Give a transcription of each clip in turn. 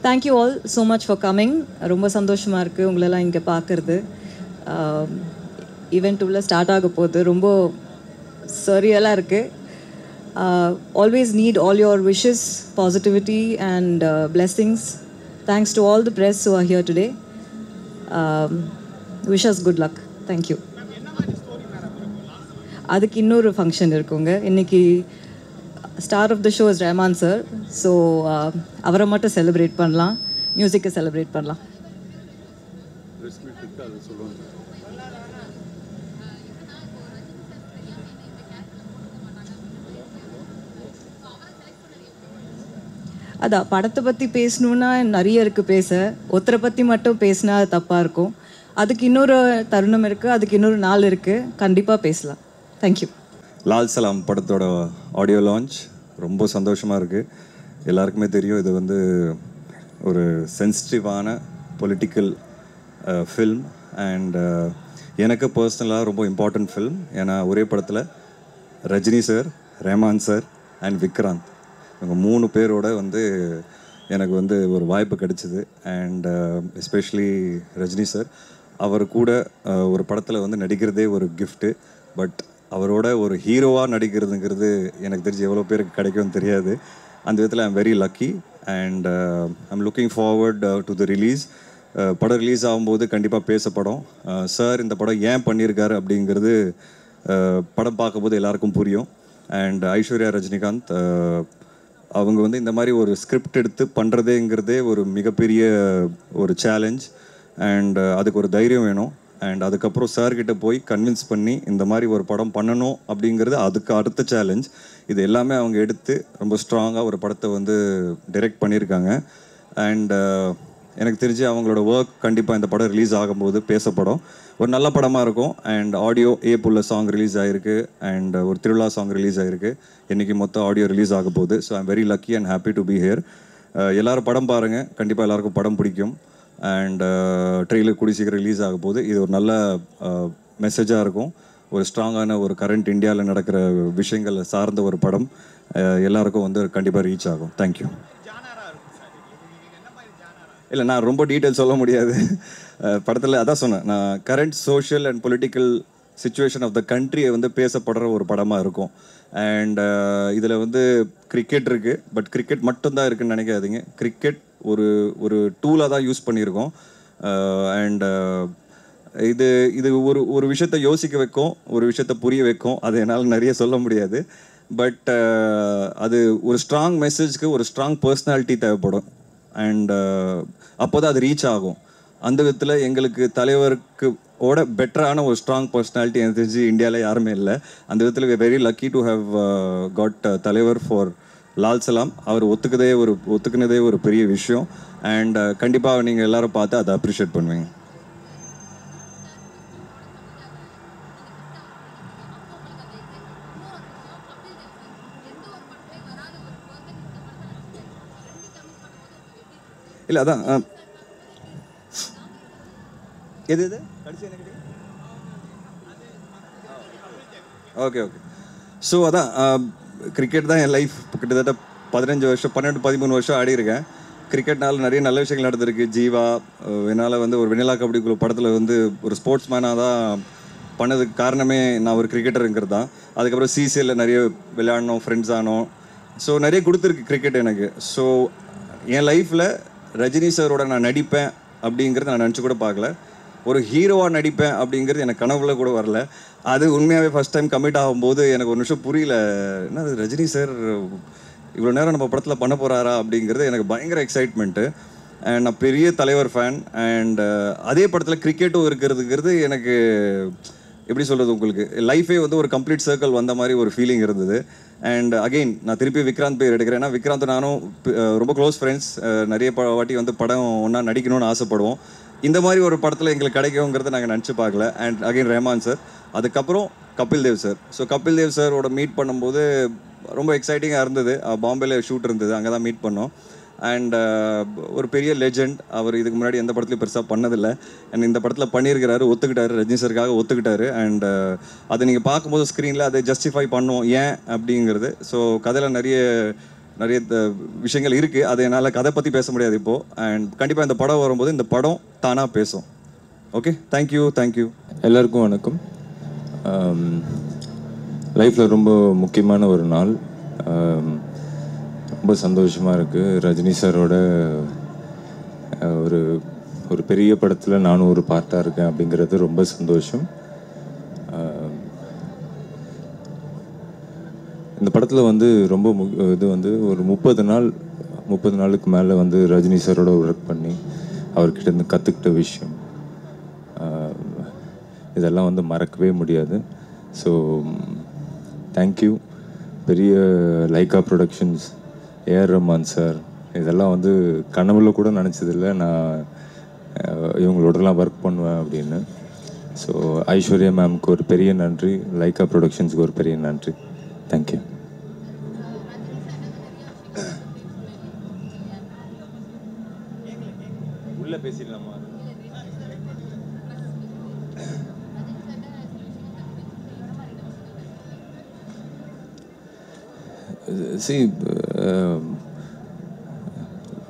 Thank you all so much for coming. ரொம்ப சந்தோஷமாக இருக்குது உங்களெல்லாம் இங்கே பார்க்குறது. ஈவெண்ட் உள்ள ஸ்டார்ட் ஆக போகுது. ரொம்ப சரியலாக இருக்குது. Always need all your wishes, positivity and blessings. Thanks to all the press who are here today. Wish us good luck. Thank you. அதுக்கு இன்னொரு ஃபங்க்ஷன் இருக்குங்க. இன்னைக்கு star of the show is Rahman sir. So அவரை மட்டும் celebrate பண்ணலாம், மியூசிக்கை celebrate பண்ணலாம். அதான் படத்தை பற்றி பேசணுன்னா நிறைய இருக்குது பேச. ஒருத்தரை பற்றி மட்டும் பேசினா தப்பாக இருக்கும். அதுக்கு இன்னொரு தருணம் இருக்குது, அதுக்கு இன்னொரு நாள் இருக்குது. கண்டிப்பாக பேசலாம். தேங்க்யூ. லால் சலாம் படத்தோட ஆடியோ லான்ச் ரொம்ப சந்தோஷமாக இருக்குது. எல்லாருக்குமே தெரியும் இது வந்து ஒரு சென்சிட்டிவான பொலிட்டிக்கல் ஃபில்ம். அண்ட் எனக்கு பர்சனலாக ரொம்ப இம்பார்ட்டண்ட் ஃபில்ம். ஏன்னா ஒரே படத்தில் Rajini sir, Rahman sir and Vikranth இவங்க 3 பேரோட வந்து எனக்கு வந்து ஒரு வாய்ப்பு கிடைச்சிது. அண்ட் எஸ்பெஷலி ரஜினி சார் அவர் கூட ஒரு படத்தில் வந்து நடிக்கிறதே ஒரு கிஃப்ட்டு. பட் அவரோட ஒரு ஹீரோவாக நடிக்கிறதுங்கிறது எனக்கு தெரிஞ்சு எவ்வளோ பேருக்கு கிடைக்கும்னு தெரியாது. அந்த விதத்தில் I'm very lucky. And I'm looking forward to the release. படம் ரிலீஸ் ஆகும்போது கண்டிப்பாக பேசப்படும். சார் இந்த படம் ஏன் பண்ணியிருக்காரு அப்படிங்கிறது படம் பார்க்கும்போது எல்லாருக்கும் புரியும். அண்ட் ஐஸ்வர்யா ரஜினிகாந்த் அவங்க வந்து இந்த மாதிரி ஒரு ஸ்கிரிப்ட் எடுத்து பண்ணுறதேங்கிறதே ஒரு மிகப்பெரிய ஒரு சேலஞ்ச். அண்ட் அதுக்கு ஒரு தைரியம் வேணும். அண்ட் அதுக்கப்புறம் சார்கிட்ட போய் கன்வின்ஸ் பண்ணி இந்த மாதிரி ஒரு படம் பண்ணணும் அப்படிங்கிறது அதுக்கு அடுத்த சேலஞ்ச். இது எல்லாமே அவங்க எடுத்து ரொம்ப ஸ்ட்ராங்காக ஒரு படத்தை வந்து டைரக்ட் பண்ணியிருக்காங்க. அண்ட் எனக்கு தெரிஞ்சு அவங்களோட ஒர்க் கண்டிப்பாக இந்த படம் ரிலீஸ் ஆகும்போது பேசப்படும். ஒரு நல்ல படமாக இருக்கும். அண்ட் ஆடியோ ஏப்புள்ள சாங் ரிலீஸ் ஆகிருக்கு. அண்ட் ஒரு திருவிழா சாங் ரிலீஸ் ஆகிருக்கு. இன்றைக்கி மொத்தம் ஆடியோ ரிலீஸ் ஆக போகுது. So I'm very lucky and happy to be here. எல்லோரும் படம் பாருங்கள், கண்டிப்பாக எல்லாருக்கும் படம் பிடிக்கும். அண்ட் ட்ரெய்லர் கூடி சீக்கிரம் ரிலீஸ் ஆக போகுது. இது ஒரு நல்ல மெசேஜாக இருக்கும். ஒரு ஸ்ட்ராங்கான ஒரு கரண்ட் இந்தியாவில் நடக்கிற விஷயங்களை சார்ந்த ஒரு படம் எல்லாருக்கும் வந்து கண்டிப்பாக ரீச் ஆகும். தேங்க்யூ. இல்லை, நான் ரொம்ப டீட்டெயில் சொல்ல முடியாது. படத்தில் அதான் சொன்னேன், நான் current social and political situation of the கண்ட்ரியை வந்து பேசப்படுற ஒரு படமாக இருக்கும். அண்ட் இதில் வந்து கிரிக்கெட் இருக்குது. பட் கிரிக்கெட் மட்டும்தான் இருக்குதுன்னு நினைக்காதீங்க. கிரிக்கெட் ஒரு ஒரு டூலாக தான் யூஸ் பண்ணியிருக்கோம். அண்ட் இது இது ஒரு ஒரு விஷயத்தை யோசிக்க வைக்கும், ஒரு விஷயத்தை புரிய வைக்கும். அது என்னால் நிறைய சொல்ல முடியாது. பட் அது ஒரு ஸ்ட்ராங் மெசேஜ்க்கு ஒரு ஸ்ட்ராங் பர்சனாலிட்டி தேவைப்படும். அண்ட் அப்போ தான் அது ரீச் ஆகும். அந்த விதத்தில் எங்களுக்கு தலைவருக்கு பெட்டரான ஒரு ஸ்ட்ராங் பர்சனாலிட்டி எனக்கு தெரிஞ்சு இந்தியாவில் யாருமே இல்லை. அந்த விதத்தில் we very lucky to have got Thalaivar for Lal Salaam. அவர் ஒத்துக்குனதே ஒரு பெரிய விஷயம். அண்ட் கண்டிப்பாக நீங்கள் எல்லாரும் பார்த்து அதை அப்ரிஷியேட் பண்ணுவீங்க. இல்லை அதான் எது கடைசி என்ன கேட்டீங்க? ஓகே. ஸோ அதான் கிரிக்கெட் தான் என் லைஃப். கிட்டத்தட்ட 15 வருஷம் 12-13 வருஷம் ஆடி இருக்கேன். கிரிக்கெட்னால நிறைய நல்ல விஷயங்கள் நடந்திருக்கு. ஜீவா என்னால் வந்து ஒரு வெண்ணிலா கபடி குழு படத்தில் வந்து ஒரு ஸ்போர்ட்ஸ் மேனாக தான் பண்ணதுக்கு காரணமே நான் ஒரு கிரிக்கெட்டருங்கிறது தான். அதுக்கப்புறம் சிசிஎல்ல நிறைய விளையாடணும், ஃப்ரெண்ட்ஸ் ஆனோம். ஸோ நிறைய கொடுத்துருக்கு கிரிக்கெட் எனக்கு. ஸோ என் லைஃப்பில் ரஜினி சாரோட நான் நடிப்பேன் அப்படிங்கிறது நான் நினச்சி கூட பார்க்கல. ஒரு ஹீரோவாக நடிப்பேன் அப்படிங்கிறது எனக்கு கனவுல கூட வரல. அது உண்மையாகவே ஃபஸ்ட் டைம் கமிட் ஆகும்போது எனக்கு ஒரு நிமிஷம் புரியல. என்ன ரஜினி சார் இவ்வளோ நேரம் நம்ம படத்தில் பண்ண போகிறாரா அப்படிங்கிறது எனக்கு பயங்கர எக்ஸைட்மெண்ட்டு. அண்ட் நான் பெரிய தலைவர் ஃபேன். அண்ட் அதே படத்தில் கிரிக்கெட்டும் இருக்கிறதுங்கிறது எனக்கு எப்படி சொல்கிறது, உங்களுக்கு லைஃபே வந்து ஒரு கம்ப்ளீட் சர்க்கிள் வந்த மாதிரி ஒரு ஃபீலிங் இருந்தது. அண்ட் அகெயின் நான் திருப்பி விக்ராந்த் பேர் எடுக்கிறேன். ஏன்னா விக்ராந்த் நானும் ரொம்ப க்ளோஸ் ஃப்ரெண்ட்ஸ். நிறைய வாட்டி வந்து படம் ஒன்றா நடிக்கணும்னு ஆசைப்படுவோம். இந்த மாதிரி ஒரு படத்தில் எங்களுக்கு கிடைக்குங்கிறத நாங்கள் நினச்சி பார்க்கல. அண்ட் அகெயின் ரஹ்மான் சார், அதுக்கப்புறம் கபில் தேவ் சார். ஸோ கபில் தேவ் சாரோட மீட் பண்ணும்போது ரொம்ப எக்ஸைட்டிங்காக இருந்தது. பாம்பேல ஷூட் இருந்தது, அங்கே தான் மீட் பண்ணோம். அண்ட் ஒரு பெரிய லெஜெண்ட். அவர் இதுக்கு முன்னாடி எந்த படத்துலையும் பெருசாக பண்ணதில்லை. அண்ட் இந்த படத்தில் பண்ணியிருக்கிறாரு, ஒத்துக்கிட்டாரு, ரஜினி சாருக்காக ஒத்துக்கிட்டாரு. அண்ட் அதை நீங்கள் பார்க்கும்போது ஸ்க்ரீனில் அதை ஜஸ்டிஃபை பண்ணுவோம் ஏன் அப்படிங்கிறது. ஸோ கதையில் நிறைய நிறைய விஷயங்கள் இருக்குது. அது என்னால் கதை பற்றி பேச முடியாது இப்போது. அண்ட் கண்டிப்பாக இந்த படம் வரும்போது இந்த படம் தானாக பேசும். Okay, thank you. எல்லாருக்கும் வணக்கம். லைஃப்பில் ரொம்ப முக்கியமான ஒரு நாள். ரொம்ப சந்தோஷமாக இருக்குது. ரஜினி சாரோட ஒரு பெரிய படத்தில் நானும் ஒரு பார்ட்டாக இருக்கேன் அப்படிங்கிறது ரொம்ப சந்தோஷம். இந்த படத்தில் வந்து ரொம்ப இது வந்து ஒரு 30 நாளுக்கு மேலே வந்து ரஜினி சாரோட ஒர்க் பண்ணி அவர்கிட்ட இருந்து கற்றுக்கிட்ட விஷயம் இதெல்லாம் வந்து மறக்கவே முடியாது. So thank you. பெரிய Lyca productions, A R Rahman sir, இதெல்லாம் வந்து கனவுல கூட நினச்சதில்லை நான் இவங்களோடலாம் ஒர்க் பண்ணுவேன் அப்படின்னு. ஸோ ஐஸ்வர்யா மேம்க்கு ஒரு பெரிய நன்றி, லைக்கா ப்ரொடக்ஷன்ஸுக்கு ஒரு பெரிய நன்றி. தேங்க்யூ. உள்ள பேசிடலாமா?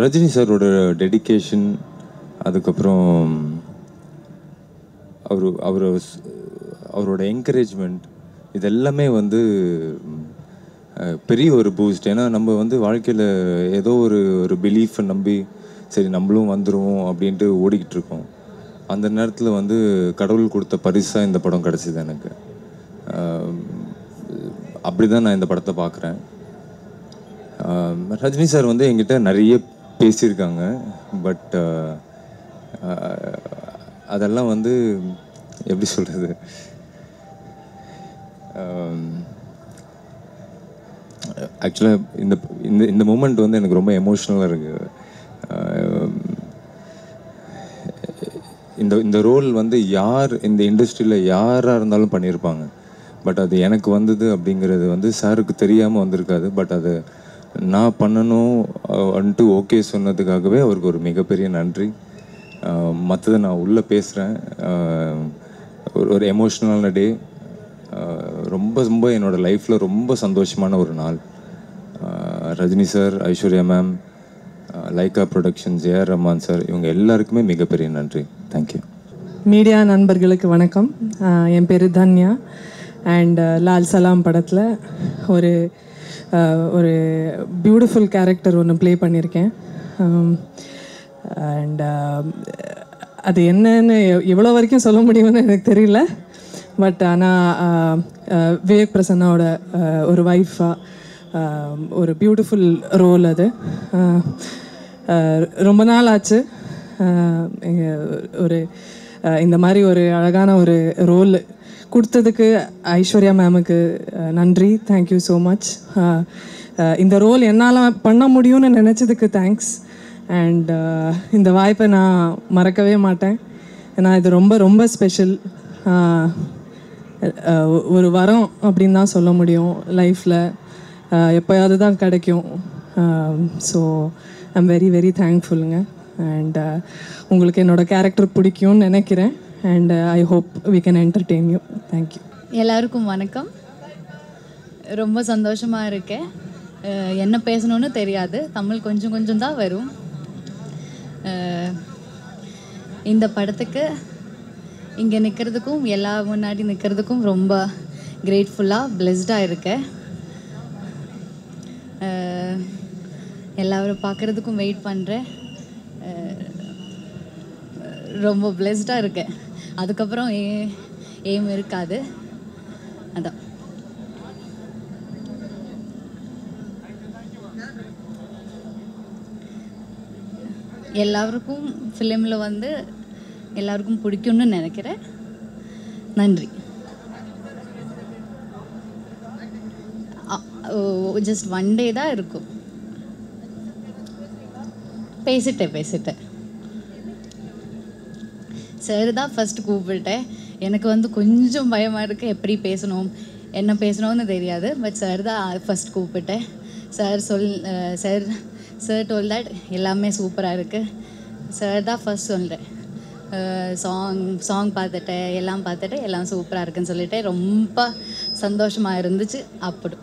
ரஜினி சாரோட டெடிக்கேஷன், அதுக்கப்புறம் அவரோட என்கரேஜ்மெண்ட், இது எல்லாமே வந்து பெரிய ஒரு பூஸ்ட். ஏன்னா நம்ம வந்து வாழ்க்கையில் ஏதோ ஒரு பிலீஃபை நம்பி சரி நம்மளும் வந்துடுவோம் அப்படின்ட்டு ஓடிக்கிட்டு இருக்கோம். அந்த நேரத்தில் வந்து கடவுள் கொடுத்த பரிசாக இந்த படம் கிடச்சிது எனக்கு. அப்படி தான் நான் இந்த படத்தை பார்க்குறேன். ரஜினி சார் வந்து என்கிட்ட நிறைய பேசியிருக்காங்க. பட் அதெல்லாம் வந்து எப்படி சொல்கிறது, ஆக்சுவலாக இந்த மூமெண்ட் வந்து எனக்கு ரொம்ப எமோஷ்னலாக இருக்குது. இந்த ரோல் வந்து இந்த இண்டஸ்ட்ரியில் யாராக இருந்தாலும் பண்ணியிருப்பாங்க. பட் அது எனக்கு வந்தது அப்படிங்கிறது வந்து சாருக்கு தெரியாமல் வந்திருக்காது. பட் அது நான் பண்ணணும் வந்துட்டு ஓகே சொன்னதுக்காகவே அவருக்கு ஒரு மிகப்பெரிய நன்றி. மற்றதை நான் உள்ளே பேசுகிறேன். ஒரு எமோஷ்னலான டே. ரொம்ப என்னோடய லைஃப்பில் ரொம்ப சந்தோஷமான ஒரு நாள். Rajini sir, Aishwarya ma'am, Lyca productions, A R Rahman sir, இவங்க எல்லாருக்குமே மிகப்பெரிய நன்றி. தேங்க்யூ. மீடியா நண்பர்களுக்கு வணக்கம். என் பேர் தன்யா. அண்ட் லால் சலாம் படத்தில் ஒரு பியூட்டிஃபுல் கேரக்டர் ஒன்று ப்ளே பண்ணியிருக்கேன். அண்ட் அது என்னன்னு எவ்வளோ வரைக்கும் சொல்ல முடியும்னு எனக்கு தெரியல. பட் ஆனால் விவேக் பிரசன்னாவோட ஒரு ஒய்ஃபாக ஒரு பியூட்டிஃபுல் ரோல் அது. ரொம்ப நாள் ஆச்சு இந்த மாதிரி ஒரு அழகான ஒரு ரோல் கொடுத்ததுக்கு ஐஸ்வர்யா மேமுக்கு நன்றி. Thank you so much. இந்த ரோல் என்னால் பண்ண முடியும்னு நினச்சதுக்கு தேங்க்ஸ். அண்ட் இந்த வாய்ப்பை நான் மறக்கவே மாட்டேன். ஏன்னா இது ரொம்ப ரொம்ப ஸ்பெஷல். ஒரு வரம் அப்படின்னு தான் சொல்ல முடியும். லைஃப்பில் எப்போயாவது தான் கிடைக்கும். ஸோ ஐம் வெரி வெரி தேங்க்ஃபுல்லுங்க. அண்ட் உங்களுக்கு என்னோடய கேரக்டர் பிடிக்கும்னு நினைக்கிறேன். And I hope we can entertain you. Thank you. எல்லாருக்கும் வணக்கம். ரொம்ப சந்தோஷமாக இருக்கேன். என்ன பேசணுன்னு தெரியாது, தமிழ் கொஞ்சம் கொஞ்சம் தான் வரும். இந்த படத்துக்கு இங்கே நிற்கிறதுக்கும் எல்லா முன்னாடி நிற்கிறதுக்கும் ரொம்ப கிரேட்ஃபுல்லாக பிளெஸ்டாக இருக்கேன். எல்லாரும் பார்க்குறதுக்கும் வெயிட் பண்ணுறேன். ரொம்ப பிளெஸ்டாக இருக்கேன். அதுக்கப்புறம் ஏம் இருக்காது. அதான். எல்லாருக்கும் ஃபிலிமில் வந்து எல்லாருக்கும் பிடிக்கும்னு நினைக்கிறேன். நன்றி. ஜஸ்ட் 1 day தான் இருக்கும். பேசிட்டேன். சார் தான் ஃபஸ்ட்டு கூப்பிட்டேன். எனக்கு வந்து கொஞ்சம் பயமாக இருக்குது, எப்படி பேசணும் என்ன பேசணும்னு தெரியாது. பட் சார் தான் ஃபஸ்ட் கூப்பிட்டேன். சார் டோல் தட் எல்லாமே சூப்பராக இருக்குது. சார் தான் ஃபஸ்ட் சொல்கிறேன். சாங் பார்த்துட்டேன், எல்லாம் சூப்பராக இருக்குன்னு சொல்லிட்டு ரொம்ப சந்தோஷமாக இருந்துச்சு. அப்படி